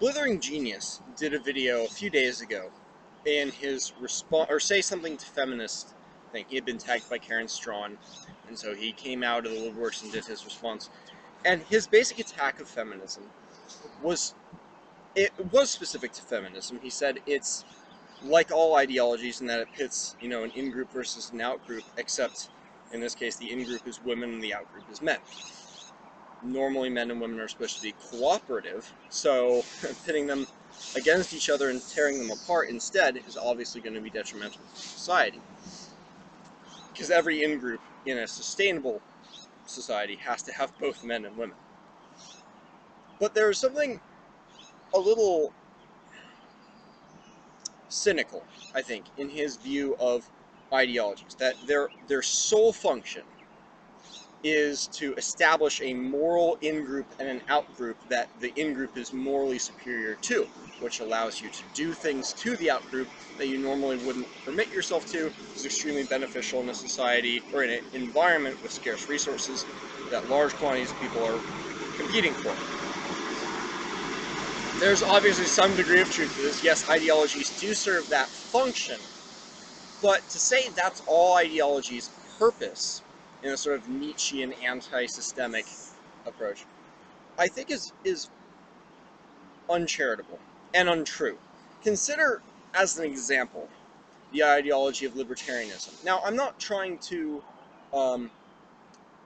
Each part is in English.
Blithering Genius did a video a few days ago in his response, or say something to feminist thing. He had been tagged by Karen Strawn, and so he came out of the woodworks and did his response. And his basic attack of feminism was specific to feminism. He said it's like all ideologies in that it pits, an in-group versus an out-group, except in this case the in-group is women and the out-group is men. Normally men and women are supposed to be cooperative, so pitting them against each other and tearing them apart instead is obviously going to be detrimental to society. Because every in-group in a sustainable society has to have both men and women. But there's something a little cynical, I think, in his view of ideologies, that their sole function is to establish a moral in-group and an out-group that the in-group is morally superior to, which allows you to do things to the out-group that you normally wouldn't permit yourself to, is extremely beneficial in a society or in an environment with scarce resources that large quantities of people are competing for. There's obviously some degree of truth to this. Yes, ideologies do serve that function, but to say that's all ideologies' purpose in a sort of Nietzschean anti-systemic approach, I think is uncharitable and untrue. Consider, as an example, the ideology of libertarianism. Now, I'm not trying to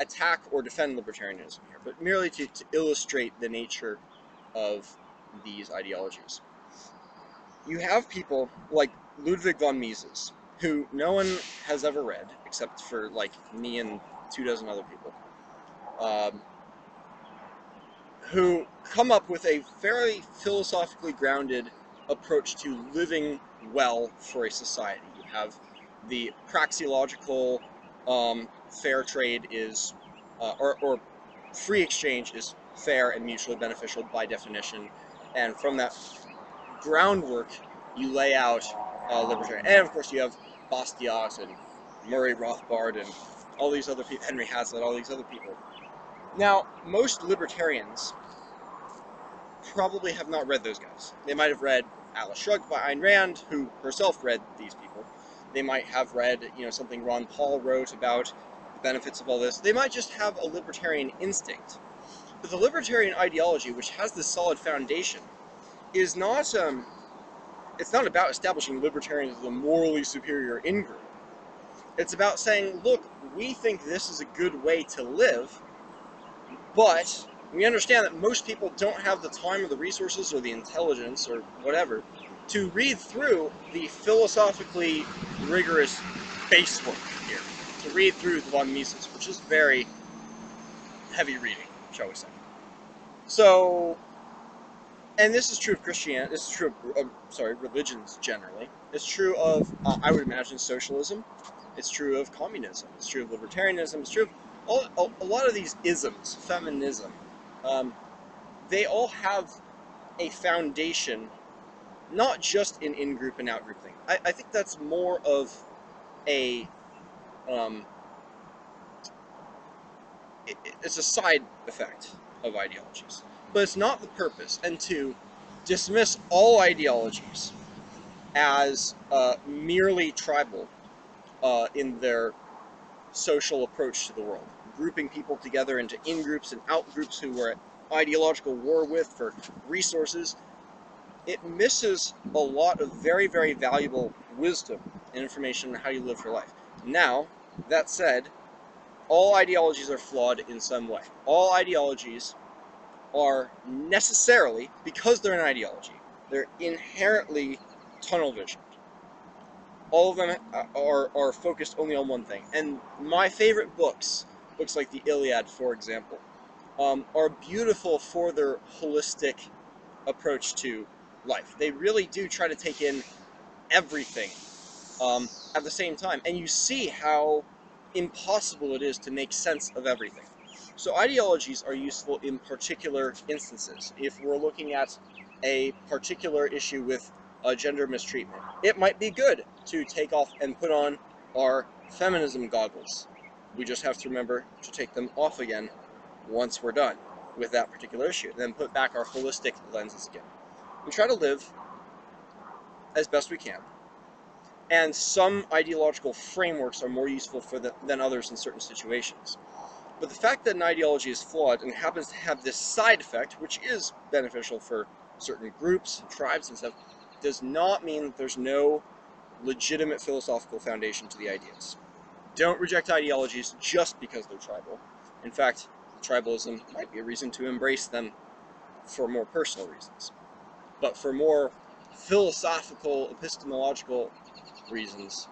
attack or defend libertarianism here, but merely to illustrate the nature of these ideologies. You have people like Ludwig von Mises, who no one has ever read, except for, like, me and 24 other people, who come up with a very philosophically grounded approach to living well for a society. You have the praxeological fair trade is, or free exchange is fair and mutually beneficial by definition, and from that groundwork you lay out libertarian. And of course you have Bastiat and Murray Rothbard and all these other people, Henry Hazlitt, all these other people. Now, most libertarians probably have not read those guys. They might have read Atlas Shrugged by Ayn Rand, who herself read these people. They might have read, something Ron Paul wrote about the benefits of all this. They might just have a libertarian instinct. But the libertarian ideology, which has this solid foundation, is not, it's not about establishing libertarians as a morally superior in-group. It's about saying, look, we think this is a good way to live, but we understand that most people don't have the time or the resources or the intelligence or whatever to read through the philosophically rigorous base work here, to read through the von Mises, which is very heavy reading, shall we say. So, and this is true of Christianity, this is true of, religions generally. It's true of, I would imagine, socialism. It's true of communism. It's true of libertarianism. It's true of a lot of these isms, feminism. They all have a foundation, not just in in-group and out-group thing. I think that's more of a, it's a side effect of ideologies. But it's not the purpose. And to dismiss all ideologies as merely tribal in their social approach to the world, grouping people together into in-groups and out-groups who we're at ideological war with for resources, it misses a lot of very, very valuable wisdom and information on how you live your life. Now, that said, all ideologies are flawed in some way. All ideologies are necessarily, because they're an ideology, they're inherently tunnel visioned. All of them are focused only on one thing. And my favorite books like the Iliad, for example, are beautiful for their holistic approach to life. They really do try to take in everything at the same time. And you see how impossible it is to make sense of everything. So ideologies are useful in particular instances. If we're looking at a particular issue with gender mistreatment, it might be good to take off and put on our feminism goggles. We just have to remember to take them off again once we're done with that particular issue, and then put back our holistic lenses again. and try to live as best we can. And some ideological frameworks are more useful than others in certain situations. But the fact that an ideology is flawed and happens to have this side effect, which is beneficial for certain groups and tribes and stuff, does not mean that there's no legitimate philosophical foundation to the ideas. Don't reject ideologies just because they're tribal. In fact, tribalism might be a reason to embrace them for more personal reasons. But for more philosophical, epistemological reasons,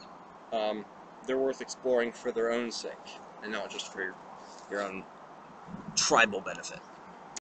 they're worth exploring for their own sake, and not just for your own tribal benefit.